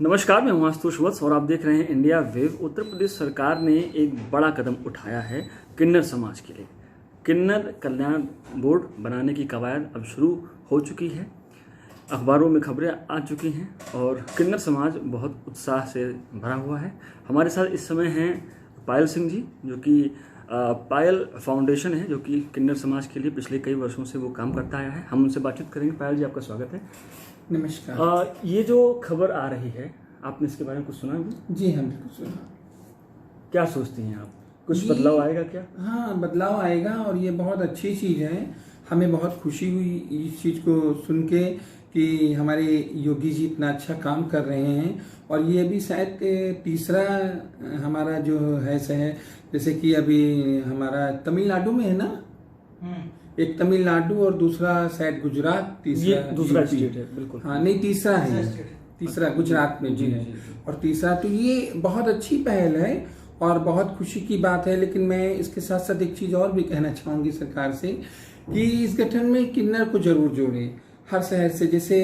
नमस्कार, मैं हूं आशुतोष वत्स और आप देख रहे हैं इंडिया वेव। उत्तर प्रदेश सरकार ने एक बड़ा कदम उठाया है किन्नर समाज के लिए। किन्नर कल्याण बोर्ड बनाने की कवायद अब शुरू हो चुकी है, अखबारों में खबरें आ चुकी हैं और किन्नर समाज बहुत उत्साह से भरा हुआ है। हमारे साथ इस समय हैं पायल सिंह जी, जो कि पायल फाउंडेशन है, जो कि किन्नर समाज के लिए पिछले कई वर्षों से वो काम करता आया है। हम उनसे बातचीत करेंगे। पायल जी, आपका स्वागत है। नमस्कार। ये जो खबर आ रही है, आपने इसके बारे में कुछ सुना भी? जी हाँ, बिल्कुल सुना। क्या सोचती हैं आप, कुछ बदलाव आएगा क्या? हाँ, बदलाव आएगा और ये बहुत अच्छी चीज़ है। हमें बहुत खुशी हुई इस चीज़ को सुन के कि हमारे योगी जी इतना अच्छा काम कर रहे हैं। और ये भी शायद तीसरा हमारा जो है शहर, जैसे कि अभी हमारा तमिलनाडु में है ना, एक तमिलनाडु और दूसरा शायद गुजरात, दूसरा स्टेट है। बिल्कुल, हाँ नहीं, तीसरा है, तीसरा गुजरात में भी है और तीसरा। तो ये बहुत अच्छी पहल है और बहुत खुशी की बात है। लेकिन मैं इसके साथ साथ एक चीज़ और भी कहना चाहूँगी सरकार से कि इस गठन में किन्नर को जरूर जोड़े हर शहर से। जैसे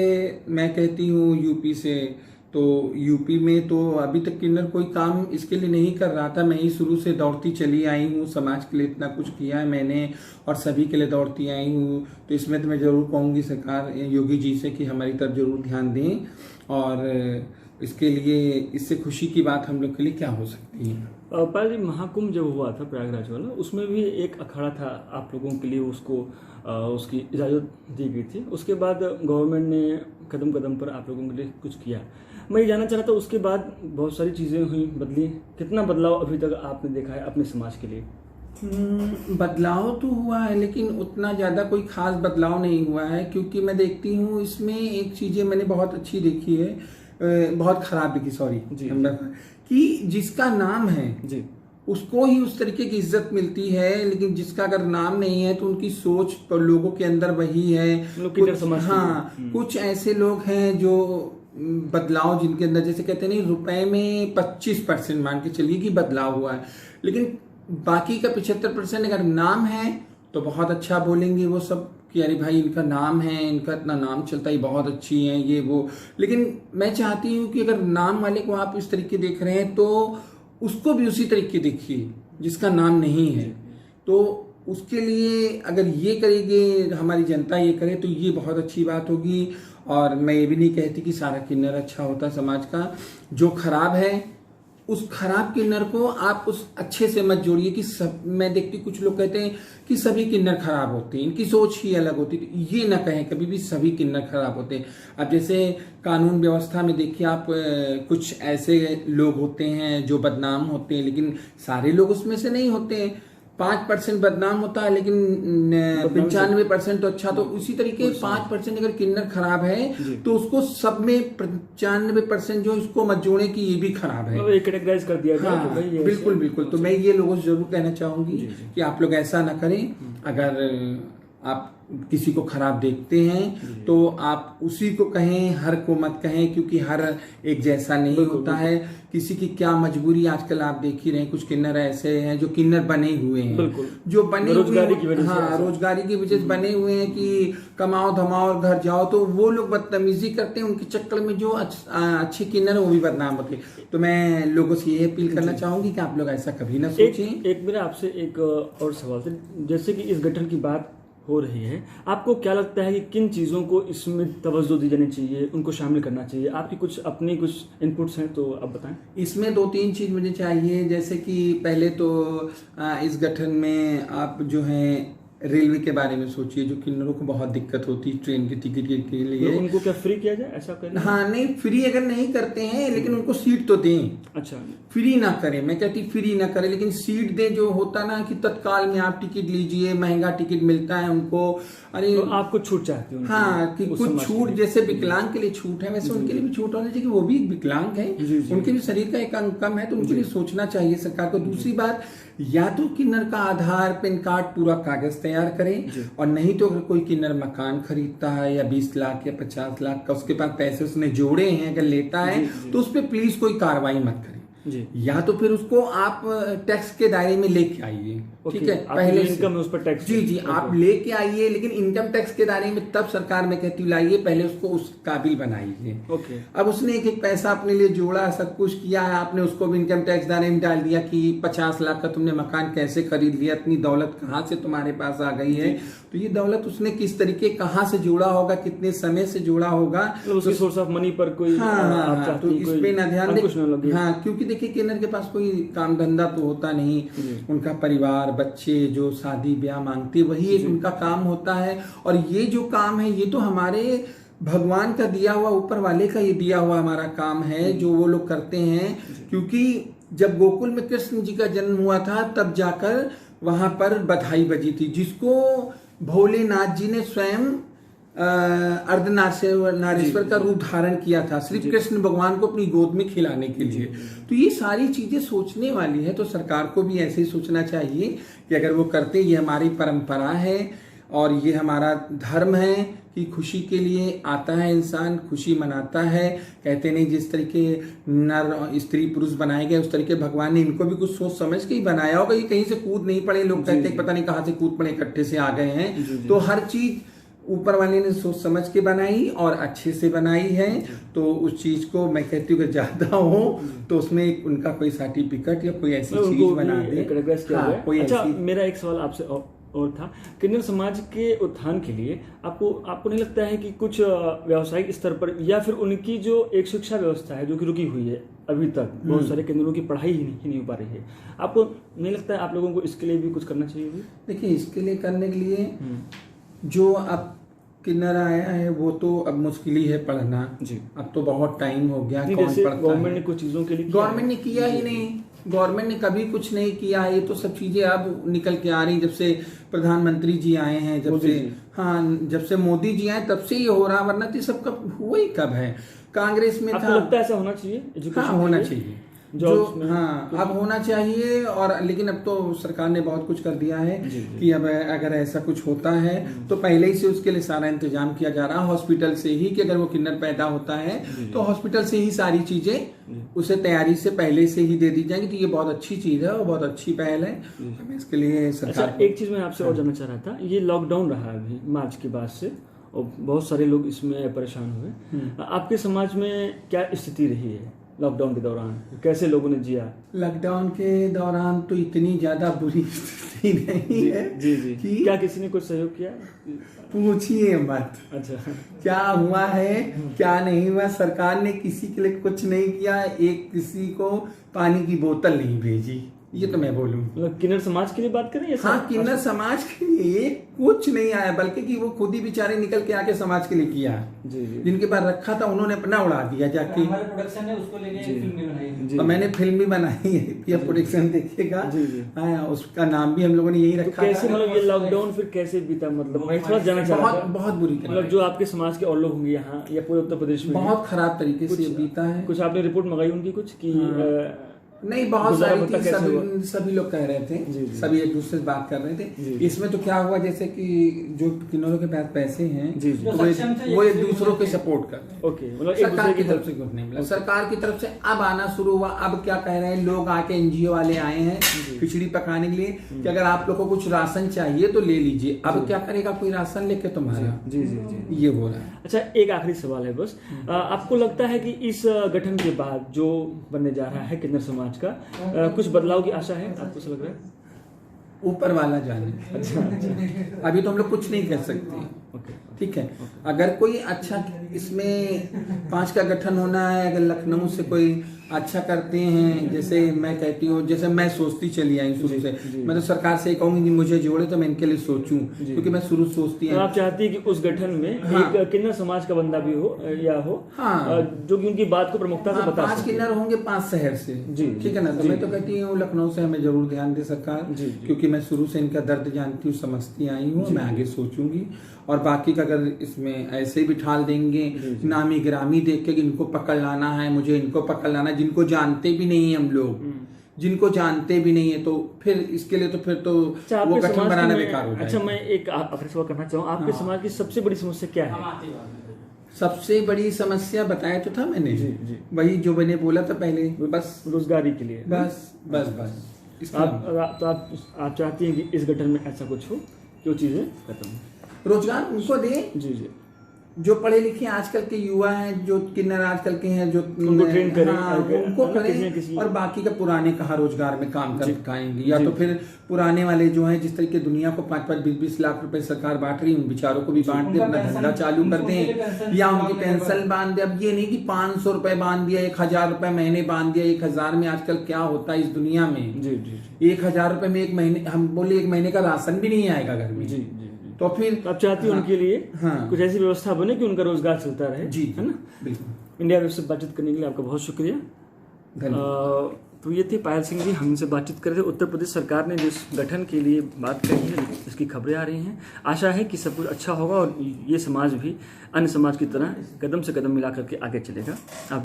मैं कहती हूँ यूपी से, तो यूपी में तो अभी तक किन्नर कोई काम इसके लिए नहीं कर रहा था। मैं ही शुरू से दौड़ती चली आई हूँ, समाज के लिए इतना कुछ किया है मैंने और सभी के लिए दौड़ती आई हूँ। तो इसमें तो मैं ज़रूर कहूँगी सरकार योगी जी से कि हमारी तरफ जरूर ध्यान दें। और इसके लिए, इससे खुशी की बात हम लोग के लिए क्या हो सकती है। पायल जी, महाकुंभ जब हुआ था प्रयागराज वाला, उसमें भी एक अखाड़ा था आप लोगों के लिए, उसको उसकी इजाज़त दी गई थी। उसके बाद गवर्नमेंट ने कदम कदम पर आप लोगों के लिए कुछ किया। मैं ये जानना चाह रहा था, उसके बाद बहुत सारी चीज़ें हुई, बदली। कितना बदलाव अभी तक आपने देखा है अपने समाज के लिए? बदलाव तो हुआ है, लेकिन उतना ज़्यादा कोई खास बदलाव नहीं हुआ है। क्योंकि मैं देखती हूँ इसमें एक चीज़ें मैंने बहुत अच्छी देखी है, बहुत खराब देखी, सॉरी जी, कि जिसका नाम है जी उसको ही उस तरीके की इज्जत मिलती है। लेकिन जिसका अगर नाम नहीं है तो उनकी सोच पर लोगों के अंदर वही है। कुछ ऐसे लोग हैं जो बदलाव जिनके अंदर, जैसे कहते नहीं, रुपए में 25% मान के चलिए कि बदलाव हुआ है, लेकिन बाकी का 75% अगर नाम है तो बहुत अच्छा बोलेंगे वो सब कि अरे भाई इनका नाम है, इनका इतना नाम चलता है, बहुत अच्छी है ये वो। लेकिन मैं चाहती हूँ कि अगर नाम वाले को आप इस तरीके देख रहे हैं तो उसको भी उसी तरीके देखिए जिसका नाम नहीं है। तो उसके लिए अगर ये करेंगे, हमारी जनता ये करे, तो ये बहुत अच्छी बात होगी। और मैं ये भी नहीं कहती कि सारा किन्नर अच्छा होता समाज का। जो खराब है उस खराब किन्नर को आप उस अच्छे से मत जोड़िए कि सब। मैं देखती कुछ लोग कहते हैं कि सभी किन्नर खराब होते हैं, इनकी सोच ही अलग होती है। ये ना कहें कभी भी सभी किन्नर खराब होते हैं। अब जैसे कानून व्यवस्था में देखिए आप, कुछ ऐसे लोग होते हैं जो बदनाम होते हैं, लेकिन सारे लोग उसमें से नहीं होते हैं। 5% बदनाम होता है लेकिन 95% तो अच्छा। तो उसी तरीके 5% अगर किन्नर खराब है तो उसको सब में 95% जो उसको मत जोड़े कि ये भी खराब है, कैटेगराइज कर दिया गया। हाँ, बिल्कुल बिल्कुल। तो मैं ये लोगों से जरूर कहना चाहूंगी कि आप लोग ऐसा ना करें। अगर आप किसी को खराब देखते हैं तो आप उसी को कहें, हर को मत कहें, क्योंकि हर एक जैसा नहीं होता है। किसी की क्या मजबूरी, आजकल आप देख ही रहे हैं, कुछ किन्नर ऐसे हैं जो किन्नर बने हुए हैं, जो बने रोजगारी की वजह से, हाँ रोजगारी की वजह से बने हुए हैं कि कमाओ धमाओ और घर जाओ। तो वो लोग बदतमीजी करते हैं, उनके चक्कर में जो अच्छे किन्नर है वो भी बदनाम होते हैं। तो मैं लोगों से ये अपील करना चाहूंगी कि आप लोग ऐसा कभी ना सोचें। एक मेरा आपसे एक और सवाल था, जैसे कि इस गठन की बात हो रही है, आपको क्या लगता है कि किन चीज़ों को इसमें तवज्जो दी जानी चाहिए, उनको शामिल करना चाहिए? आपकी कुछ अपनी कुछ इनपुट्स हैं तो आप बताएं। इसमें 2-3 चीज़ मुझे चाहिए। जैसे कि पहले तो इस गठन में आप जो है रेलवे के बारे में सोचिए, जो किन्नरों को बहुत दिक्कत होती है ट्रेन की टिकट के लिए। तो उनको क्या फ्री किया जाए, ऐसा करना? हाँ नहीं, फ्री अगर नहीं करते हैं लेकिन उनको सीट तो दें। अच्छा, फ्री ना करें, मैं कहती फ्री ना करें लेकिन सीट दें। जो होता ना कि तत्काल में आप टिकट लीजिए, महंगा टिकट मिलता है उनको। अरे तो आपको छूट चाहती हूँ? हाँ, कि कुछ छूट, जैसे विकलांग के लिए छूट है वैसे उनके लिए भी छूट होनी चाहिए। वो भी विकलांग है, उनके भी शरीर का एक अंग कम है, तो उनके लिए सोचना चाहिए सरकार को। दूसरी बात, या तो किन्नर का आधार, पैन कार्ड, पूरा कागज तैयार करें, और नहीं तो अगर कोई किन्नर मकान खरीदता है या 20 लाख या 50 लाख का उसके पास पैसे उसने जोड़े हैं, अगर लेता है तो उस पर प्लीज कोई कार्रवाई मत करें। जी। या तो फिर उसको आप टैक्स के दायरे में लेके आइए, ठीक है, पहले इनकम है उस पर टैक्स। जी आप लेके आइए, लेकिन इनकम टैक्स के दायरे में तब सरकार में कहती लाइए, पहले उसको उस काबिल बनाइए। ओके। अब उसने एक एक पैसा अपने लिए जोड़ा, सब कुछ किया है, आपने उसको भी इनकम टैक्स दायरे में डाल दिया कि 50 लाख का तुमने मकान कैसे खरीद लिया, इतनी दौलत कहाँ से तुम्हारे पास आ गई है। तो ये दौलत उसने किस तरीके कहाँ से जोड़ा होगा, कितने समय से जोड़ा होगा, उसकी सोर्स ऑफ मनी पर कोई हाँ, तो इस पे ना ध्यान दे। हाँ, क्योंकि देखिए किन्नर के पास कोई काम धंधा तो होता नहीं, उनका परिवार, बच्चे जो शादी ब्याह मांगते, वही एक उनका काम होता है। और ये जो काम है, ये तो हमारे भगवान का दिया हुआ, ऊपर वाले का ये दिया हुआ हमारा काम है जो वो लोग करते हैं। क्योंकि जब गोकुल में कृष्ण जी का जन्म हुआ था, तब जाकर वहां पर बधाई बजी थी, जिसको भोलेनाथ जी ने स्वयं अर्धनारीश्वर का रूप धारण किया था, श्री कृष्ण भगवान को अपनी गोद में खिलाने के लिए। तो ये सारी चीजें सोचने वाली है, तो सरकार को भी ऐसे ही सोचना चाहिए कि अगर वो करते, ये हमारी परंपरा है और ये हमारा धर्म है कि खुशी के लिए आता है इंसान, खुशी मनाता है। कहते नहीं जिस तरीके नर स्त्री पुरुष बनाए गए, उस तरीके भगवान ने इनको भी कुछ सोच समझ के ही बनाया होगा। ये कहीं से कूद नहीं पड़े, लोग कहते पता नहीं कहाँ से कूद पड़े, इकट्ठे से आ गए हैं। तो हर चीज ऊपर वाले ने सोच समझ के बनाई और अच्छे से बनाई है। तो उस चीज को मैं कहती हूँ कि ज्यादा हो तो उसमें उनका कोई सर्टिफिकेट या कोई ऐसी चीज बना दे। कोई अच्छा, मेरा एक सवाल आपसे और था, किन्नर समाज के उत्थान के लिए आपको नहीं लगता है कि कुछ व्यावसायिक स्तर पर या फिर उनकी जो एक शिक्षा व्यवस्था है जो कि रुकी हुई है अभी तक, बहुत सारे किन्नरों की पढ़ाई ही नहीं हो पा रही है, आपको नहीं लगता है आप लोगों को इसके लिए भी कुछ करना चाहिए? देखिए, इसके लिए करने के लिए जो अब किन्नर आया है वो तो अब मुश्किल ही है पढ़ना जी। अब तो बहुत टाइम हो गया, कौन पढ़ता है? गवर्नमेंट ने कुछ चीजों के लिए गवर्नमेंट ने किया ही नहीं, गवर्नमेंट ने कभी कुछ नहीं किया है। ये तो सब चीजें अब निकल के आ रही, जब से प्रधानमंत्री जी आए हैं, जब से मोदी जी आए तब से ये हो रहा, वरना तो सब कब हुआ ही कब है। कांग्रेस में था, लगता है ऐसा होना चाहिए, हाँ होना चाहिए जो हाँ अब होना चाहिए। और लेकिन अब तो सरकार ने बहुत कुछ कर दिया है कि अब अगर ऐसा कुछ होता है तो पहले ही से उसके लिए सारा इंतजाम किया जा रहा है हॉस्पिटल से ही, कि अगर वो किन्नर पैदा होता है तो हॉस्पिटल से ही सारी चीजें उसे तैयारी से पहले से ही दे दी जाएंगी। तो ये बहुत अच्छी चीज है और बहुत अच्छी पहल है, इसके लिए सरकार। अच्छा, एक चीज मैं आपसे और जानना चाह रहा था, ये लॉकडाउन रहा अभी मार्च के बाद से और बहुत सारे लोग इसमें परेशान हुए, आपके समाज में क्या स्थिति रही है लॉकडाउन के दौरान, कैसे लोगों ने जिया? लॉकडाउन के दौरान तो इतनी ज्यादा बुरी स्थिति नहीं है जी कि क्या किसी ने कुछ सहयोग किया? पूछिए मत। अच्छा, क्या हुआ है क्या नहीं हुआ, सरकार ने किसी के लिए कुछ नहीं किया, एक किसी को पानी की बोतल नहीं भेजी, ये तो मैं बोलूं। मतलब किन्नर समाज के लिए बात करें? हाँ, किन्नर समाज के लिए कुछ नहीं आया, बल्कि कि वो खुद ही बेचारे निकल के आके समाज के लिए किया। जी। जिनके पास रखा था उन्होंने अपना उड़ा दिया जाके। हमारे प्रोडक्शन है, उसको लेके फिल्म भी बनाई, और मैंने फिल्म भी बनाई है, प्रोडक्शन देखिएगा। उसका नाम भी हम लोगों ने यही रखा। कैसे मतलब ये लॉकडाउन फिर कैसे बीता, मतलब मैं थोड़ा जानना चाह रहा था। बहुत बुरी, मतलब जो आपके समाज के और लोग होंगे यहाँ या पूरे उत्तर प्रदेश में, बहुत खराब तरीके से बीता है। कुछ आपने रिपोर्ट मंगाई उनकी कुछ की? नहीं, बहुत सारी थी, सभी लोग कह रहे थे, सभी एक दूसरे से बात कर रहे थे। इसमें तो क्या हुआ, जैसे कि जो किन्नरों के पास पैसे हैं वो एक दूसरों के सपोर्ट कर रहे हैं। सरकार की तरफ से कुछ नहीं मिला, सरकार की तरफ से अब आना शुरू हुआ। अब क्या कह रहे हैं लोग, आके एनजीओ वाले आए हैं खिचड़ी पकाने के लिए कि अगर आप लोग को कुछ राशन चाहिए तो ले लीजिए। अब क्या करेगा कोई राशन लेके तुम्हारा? ये बोल रहा है। अच्छा, एक आखिरी सवाल है बस, आपको लगता है कि इस गठन के बाद जो बनने जा रहा है किन्नर समाज का, कुछ बदलाव की आशा है? आपको ऐसा लग रहा है? ऊपर वाला जाने। अच्छा। अभी तो हम लोग कुछ नहीं कर सकते, ठीक है। अगर कोई अच्छा इसमें 5 का गठन होना है, अगर लखनऊ से कोई अच्छा करते हैं, जैसे मैं कहती हूँ, जैसे मैं सोचती चली आई शुरू से, मैं तो सरकार से कहूंगी मुझे जोड़े तो मैं इनके लिए सोचूं, क्योंकि मैं शुरू सोचती हूँ। आप चाहती है कि उस गठन में एक किन्नर समाज का बंदा भी हो या हो, जो कि उनकी बात को प्रमुखता से बता 5 किन्नर होंगे 5 शहर से, ठीक है ना। तो मैं तो कहती हूँ लखनऊ से हमें जरूर ध्यान दे सरकार, क्योंकि मैं शुरू से इनका दर्द जानती हूँ, समझती आई हूँ। मैं आगे सोचूंगी, और बाकी का अगर इसमें ऐसे ही बिठा देंगे नामी गिरामी देख के, इनको पकड़ लाना है, मुझे इनको पकड़ लाना है, जिनको जानते भी नहीं है हम लोग, जिनको जानते भी नहीं है, तो फिर इसके लिए तो फिर तो वो गठन बनाना बेकार हो जाएगा। अच्छा, मैं एक आखिरी सवाल करना चाहूँ, आपके समाज की सबसे बड़ी समस्या क्या है? सबसे बड़ी समस्या बताया तो था मैंने, जी। वही जो मैंने बोला था पहले, बस रोजगारी के लिए। बस इसका तो आप चाहती हैं कि इस गठन में ऐसा कुछ हो कि वो चीज़ें खत्म हो। रोजगार उनको दे जी जो पढ़े लिखे आजकल के युवा हैं, जो किन्नर आजकल के हैं, जो उनको ट्रेन करें, उनको करें, किसी और बाकी का पुराने कहाँ रोजगार में काम कर पाएंगे, या जी, तो फिर पुराने वाले जो हैं, जिस तरीके दुनिया को 5-5, 20-20 लाख रुपए सरकार बांट रही है, उन बेचारों को भी बांट दे, अपना धंधा चालू कर दें, या उनकी पेंशन बांध दे। अब ये नहीं कि 500 रुपए बांध दिया, 1000 रुपए महीने बांध दिया। 1000 में आजकल क्या होता है इस दुनिया में, जी 1000 रुपए में एक महीने, हम बोले एक महीने का राशन भी नहीं आएगा घर में। जी। तो फिर आप चाहती हैं उनके लिए कुछ ऐसी व्यवस्था बने कि उनका रोजगार चलता रहे, जी, है ना? बिल्कुल। इंडिया वेव से बातचीत करने के लिए आपका बहुत शुक्रिया। तो ये थे पायल सिंह जी, हमसे बातचीत कर रहे थे। उत्तर प्रदेश सरकार ने जिस गठन के लिए बात कही है, इसकी खबरें आ रही हैं। आशा है कि सब कुछ अच्छा होगा और ये समाज भी अन्य समाज की तरह कदम से कदम मिला करके आगे चलेगा। आप